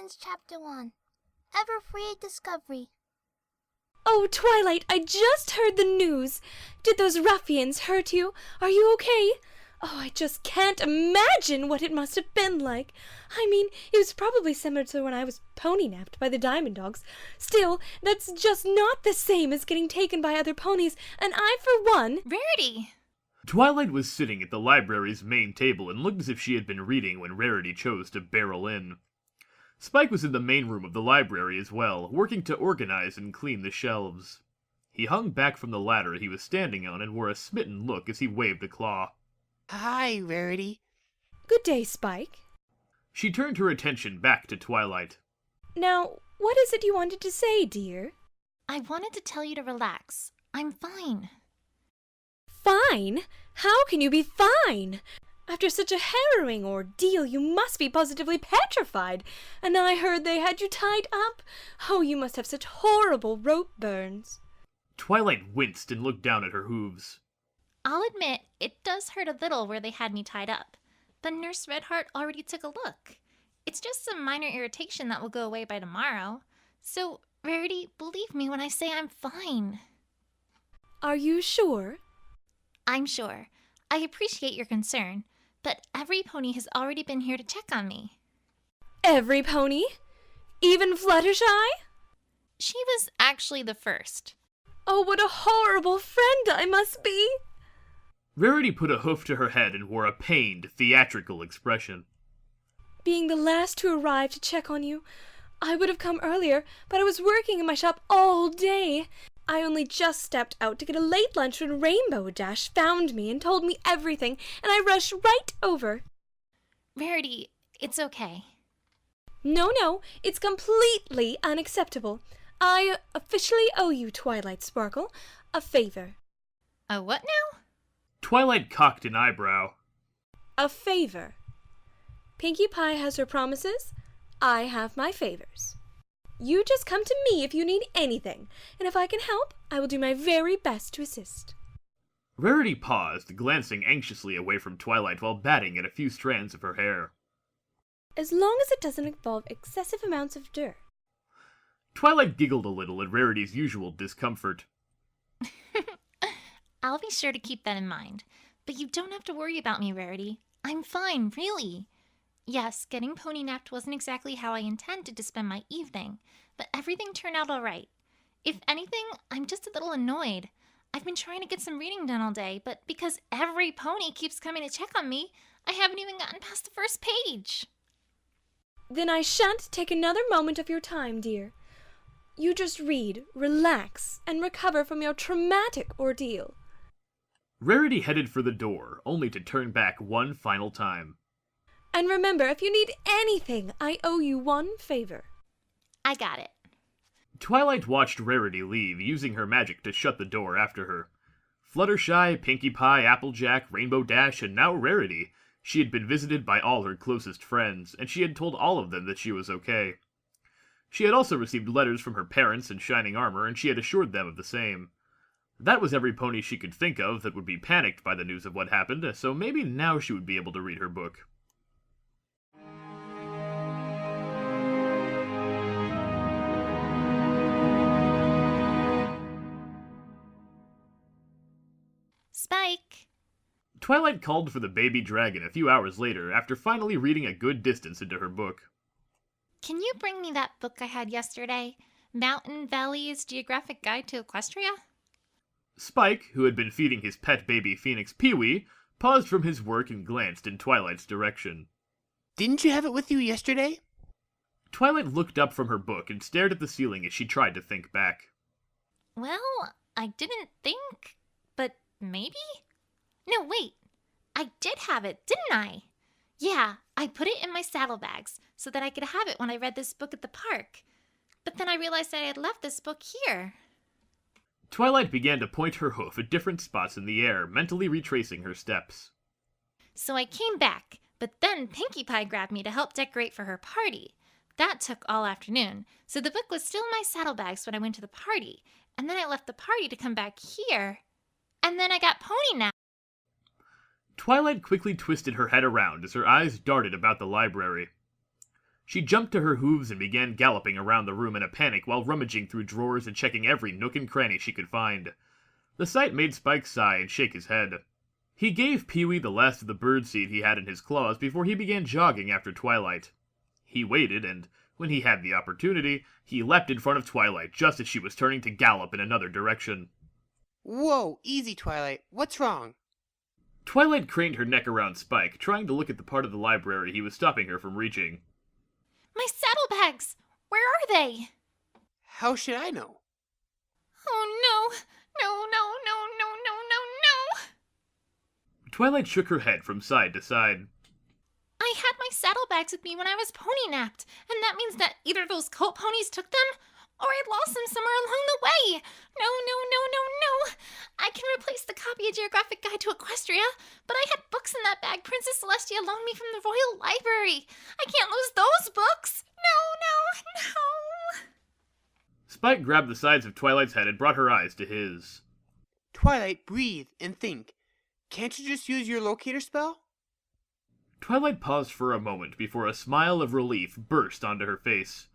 Ruffians Chapter 1. Ever-free discovery. Oh, Twilight, I just heard the news. Did those ruffians hurt you? Are you okay? Oh, I just can't imagine what it must have been like. I mean, it was probably similar to when I was pony-napped by the Diamond Dogs. Still, that's just not the same as getting taken by other ponies, and I, for one— Rarity! Twilight was sitting at the library's main table and looked as if she had been reading when Rarity chose to barrel in. Spike was in the main room of the library as well, working to organize and clean the shelves. He hung back from the ladder he was standing on and wore a smitten look as he waved a claw. Hi, Rarity. Good day, Spike. She turned her attention back to Twilight. Now, what is it you wanted to say, dear? I wanted to tell you to relax. I'm fine. Fine? How can you be fine? After such a harrowing ordeal, you must be positively petrified. And I heard they had you tied up. Oh, you must have such horrible rope burns. Twilight winced and looked down at her hooves. I'll admit, it does hurt a little where they had me tied up. But Nurse Redheart already took a look. It's just some minor irritation that will go away by tomorrow. So, Rarity, believe me when I say I'm fine. Are you sure? I'm sure. I appreciate your concern, but every pony has already been here to check on me. Every pony? Even Fluttershy? She was actually the first. Oh, what a horrible friend I must be! Rarity put a hoof to her head and wore a pained, theatrical expression. Being the last to arrive to check on you, I would have come earlier, but I was working in my shop all day. I only just stepped out to get a late lunch when Rainbow Dash found me and told me everything, and I rushed right over. Rarity, it's okay. No, it's completely unacceptable. I officially owe you, Twilight Sparkle, a favor. A what now? Twilight cocked an eyebrow. A favor. Pinkie Pie has her promises. I have my favors. You just come to me if you need anything, and if I can help, I will do my very best to assist. Rarity paused, glancing anxiously away from Twilight while batting at a few strands of her hair. As long as it doesn't involve excessive amounts of dirt. Twilight giggled a little at Rarity's usual discomfort. I'll be sure to keep that in mind. But you don't have to worry about me, Rarity. I'm fine, really. Yes, getting pony-napped wasn't exactly how I intended to spend my evening, but everything turned out all right. If anything, I'm just a little annoyed. I've been trying to get some reading done all day, but because every pony keeps coming to check on me, I haven't even gotten past the first page. Then I shan't take another moment of your time, dear. You just read, relax, and recover from your traumatic ordeal. Rarity headed for the door, only to turn back one final time. And remember, if you need anything, I owe you one favor. I got it. Twilight watched Rarity leave, using her magic to shut the door after her. Fluttershy, Pinkie Pie, Applejack, Rainbow Dash, and now Rarity. She had been visited by all her closest friends, and she had told all of them that she was okay. She had also received letters from her parents in shining armor, and she had assured them of the same. That was every pony she could think of that would be panicked by the news of what happened, so maybe now she would be able to read her book. Spike! Twilight called for the baby dragon a few hours later, after finally reading a good distance into her book. Can you bring me that book I had yesterday? Mountain Valley's Geographic Guide to Equestria? Spike, who had been feeding his pet baby Phoenix Pee-wee, paused from his work and glanced in Twilight's direction. Didn't you have it with you yesterday? Twilight looked up from her book and stared at the ceiling as she tried to think back. Well, I didn't think, but maybe? No, wait. I did have it, didn't I? Yeah, I put it in my saddlebags so that I could have it when I read this book at the park. But then I realized that I had left this book here. Twilight began to point her hoof at different spots in the air, mentally retracing her steps. So I came back, but then Pinkie Pie grabbed me to help decorate for her party. That took all afternoon, so the book was still in my saddlebags when I went to the party, and then I left the party to come back here, and then I got pony-napped. Twilight quickly twisted her head around as her eyes darted about the library. She jumped to her hooves and began galloping around the room in a panic while rummaging through drawers and checking every nook and cranny she could find. The sight made Spike sigh and shake his head. He gave Pee-wee the last of the birdseed he had in his claws before he began jogging after Twilight. He waited, and when he had the opportunity, he leapt in front of Twilight just as she was turning to gallop in another direction. Whoa, easy, Twilight. What's wrong? Twilight craned her neck around Spike, trying to look at the part of the library he was stopping her from reaching. My saddlebags! Where are they? How should I know? Oh no! No, no, no, no, no, no, no! Twilight shook her head from side to side. I had my saddlebags with me when I was pony napped, and that means that either those colt ponies took them, or I lost them somewhere along the way. No, no, no, no, no. I can replace the copy of Geographic Guide to Equestria, but I had books in that bag Princess Celestia loaned me from the Royal Library. I can't lose those books. No, no, no. Spike grabbed the sides of Twilight's head and brought her eyes to his. Twilight, breathe and think. Can't you just use your locator spell? Twilight paused for a moment before a smile of relief burst onto her face.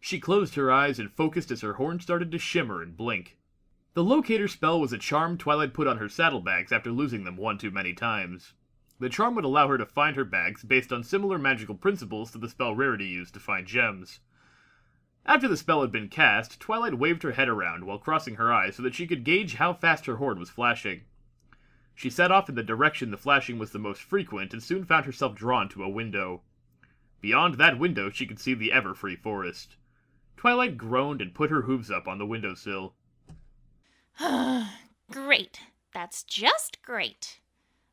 She closed her eyes and focused as her horn started to shimmer and blink. The locator spell was a charm Twilight put on her saddlebags after losing them one too many times. The charm would allow her to find her bags based on similar magical principles to the spell Rarity used to find gems. After the spell had been cast, Twilight waved her head around while crossing her eyes so that she could gauge how fast her horn was flashing. She set off in the direction the flashing was the most frequent and soon found herself drawn to a window. Beyond that window, she could see the Everfree Forest. Twilight groaned and put her hooves up on the windowsill. Great. That's just great.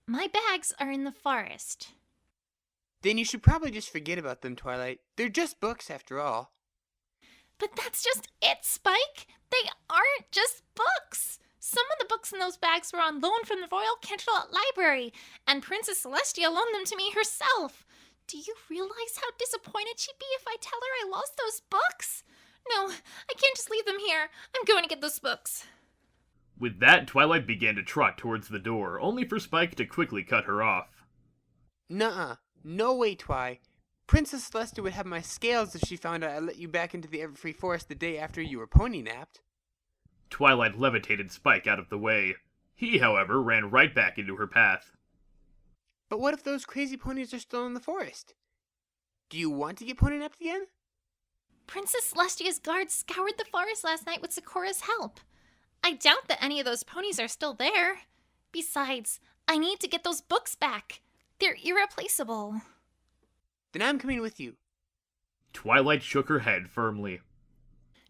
My bags are in the forest. Then you should probably just forget about them, Twilight. They're just books after all. But that's just it, Spike. They aren't just books. Some of the books in those bags were on loan from the Royal Canterlot Library, and Princess Celestia loaned them to me herself. Do you realize how disappointed she'd be if I tell her I lost those books? No, I can't just leave them here. I'm going to get those books. With that, Twilight began to trot towards the door, only for Spike to quickly cut her off. Nuh-uh. No way, Twi. Princess Celestia would have my scales if she found out I let you back into the Everfree Forest the day after you were pony napped. Twilight levitated Spike out of the way. He, however, ran right back into her path. But what if those crazy ponies are still in the forest? Do you want to get pony napped again? Princess Celestia's guards scoured the forest last night with Sakura's help. I doubt that any of those ponies are still there. Besides, I need to get those books back. They're irreplaceable. Then I'm coming with you. Twilight shook her head firmly.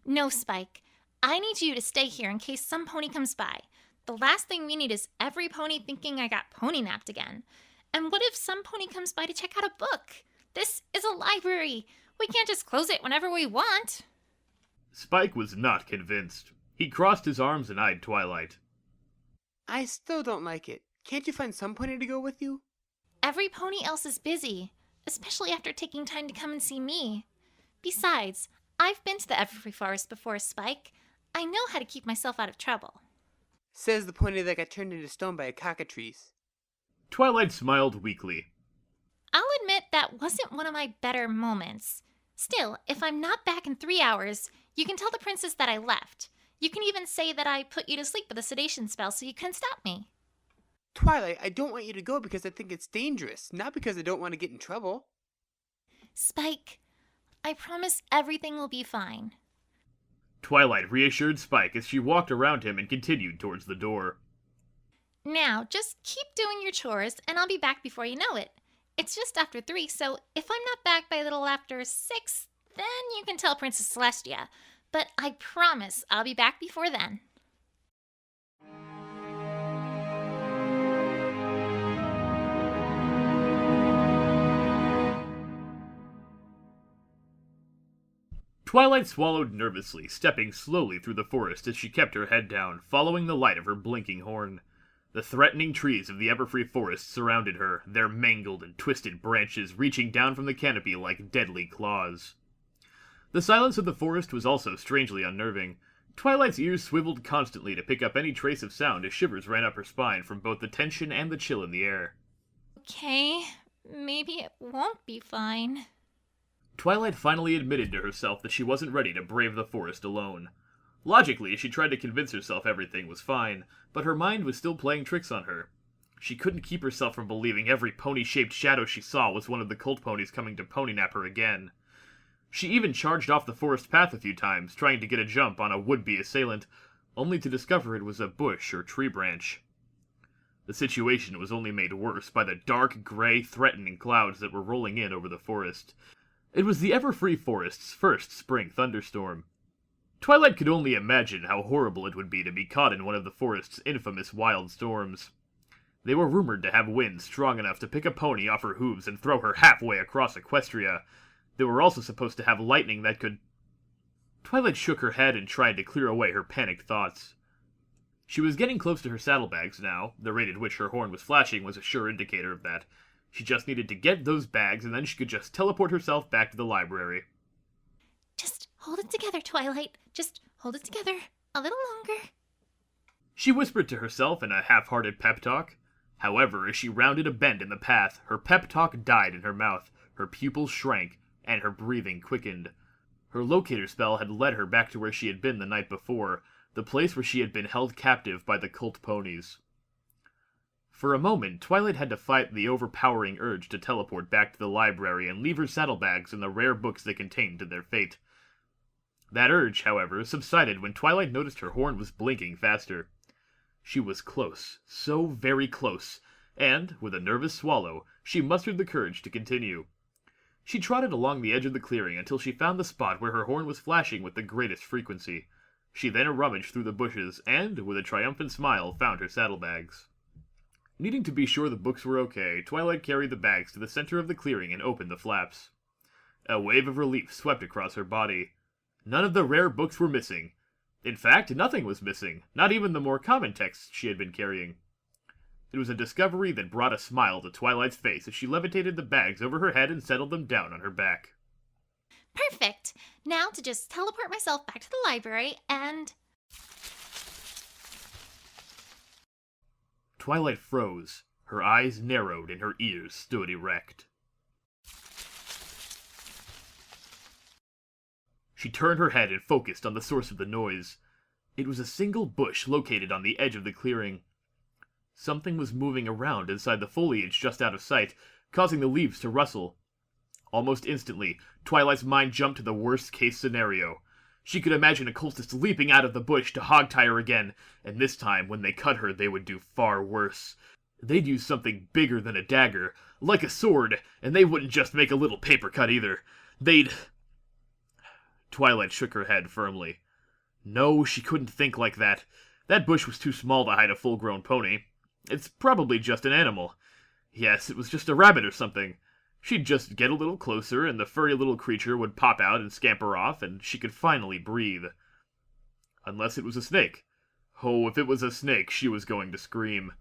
No, Spike. I need you to stay here in case some pony comes by. The last thing we need is every pony thinking I got pony napped again. And what if some pony comes by to check out a book? This is a library. We can't just close it whenever we want. Spike was not convinced. He crossed his arms and eyed Twilight. I still don't like it. Can't you find some pony to go with you? Every pony else is busy, especially after taking time to come and see me. Besides, I've been to the Everfree Forest before, Spike. I know how to keep myself out of trouble. Says the pony that got turned into stone by a cockatrice. Twilight smiled weakly. I'll admit that wasn't one of my better moments. Still, if I'm not back in 3 hours, you can tell the princess that I left. You can even say that I put you to sleep with a sedation spell so you couldn't stop me. Twilight, I don't want you to go because I think it's dangerous, not because I don't want to get in trouble. Spike, I promise everything will be fine. Twilight reassured Spike as she walked around him and continued towards the door. Now, just keep doing your chores and I'll be back before you know it. It's just after 3, so if I'm not back by a little after 6, then you can tell Princess Celestia. But I promise I'll be back before then. Twilight swallowed nervously, stepping slowly through the forest as she kept her head down, following the light of her blinking horn. The threatening trees of the Everfree Forest surrounded her, their mangled and twisted branches reaching down from the canopy like deadly claws. The silence of the forest was also strangely unnerving. Twilight's ears swiveled constantly to pick up any trace of sound as shivers ran up her spine from both the tension and the chill in the air. Okay, maybe it won't be fine. Twilight finally admitted to herself that she wasn't ready to brave the forest alone. Logically, she tried to convince herself everything was fine, but her mind was still playing tricks on her. She couldn't keep herself from believing every pony-shaped shadow she saw was one of the cult ponies coming to pony-nap her again. She even charged off the forest path a few times, trying to get a jump on a would-be assailant, only to discover it was a bush or tree branch. The situation was only made worse by the dark, gray, threatening clouds that were rolling in over the forest. It was the Everfree Forest's first spring thunderstorm. Twilight could only imagine how horrible it would be to be caught in one of the forest's infamous wild storms. They were rumored to have winds strong enough to pick a pony off her hooves and throw her halfway across Equestria. They were also supposed to have lightning that could... Twilight shook her head and tried to clear away her panicked thoughts. She was getting close to her saddlebags now. The rate at which her horn was flashing was a sure indicator of that. She just needed to get those bags, and then she could just teleport herself back to the library. Just hold it together, Twilight. Just hold it together. A little longer. She whispered to herself in a half-hearted pep talk. However, as she rounded a bend in the path, her pep talk died in her mouth, her pupils shrank, and her breathing quickened. Her locator spell had led her back to where she had been the night before, the place where she had been held captive by the cult ponies. For a moment, Twilight had to fight the overpowering urge to teleport back to the library and leave her saddlebags and the rare books they contained to their fate. That urge, however, subsided when Twilight noticed her horn was blinking faster. She was close, so very close, and, with a nervous swallow, she mustered the courage to continue. She trotted along the edge of the clearing until she found the spot where her horn was flashing with the greatest frequency. She then rummaged through the bushes and, with a triumphant smile, found her saddlebags. Needing to be sure the books were okay, Twilight carried the bags to the center of the clearing and opened the flaps. A wave of relief swept across her body. None of the rare books were missing. In fact, nothing was missing, not even the more common texts she had been carrying. It was a discovery that brought a smile to Twilight's face as she levitated the bags over her head and settled them down on her back. Perfect. Now to just teleport myself back to the library and... Twilight froze. Her eyes narrowed and her ears stood erect. She turned her head and focused on the source of the noise. It was a single bush located on the edge of the clearing. Something was moving around inside the foliage just out of sight, causing the leaves to rustle. Almost instantly, Twilight's mind jumped to the worst-case scenario. She could imagine a cultist leaping out of the bush to hogtie her again, and this time, when they cut her, they would do far worse. They'd use something bigger than a dagger, like a sword, and they wouldn't just make a little paper cut either. They'd... Twilight shook her head firmly. No, she couldn't think like that. That bush was too small to hide a full-grown pony. It's probably just an animal. Yes, it was just a rabbit or something. She'd just get a little closer, and the furry little creature would pop out and scamper off, and she could finally breathe. Unless it was a snake. Oh, if it was a snake, she was going to scream.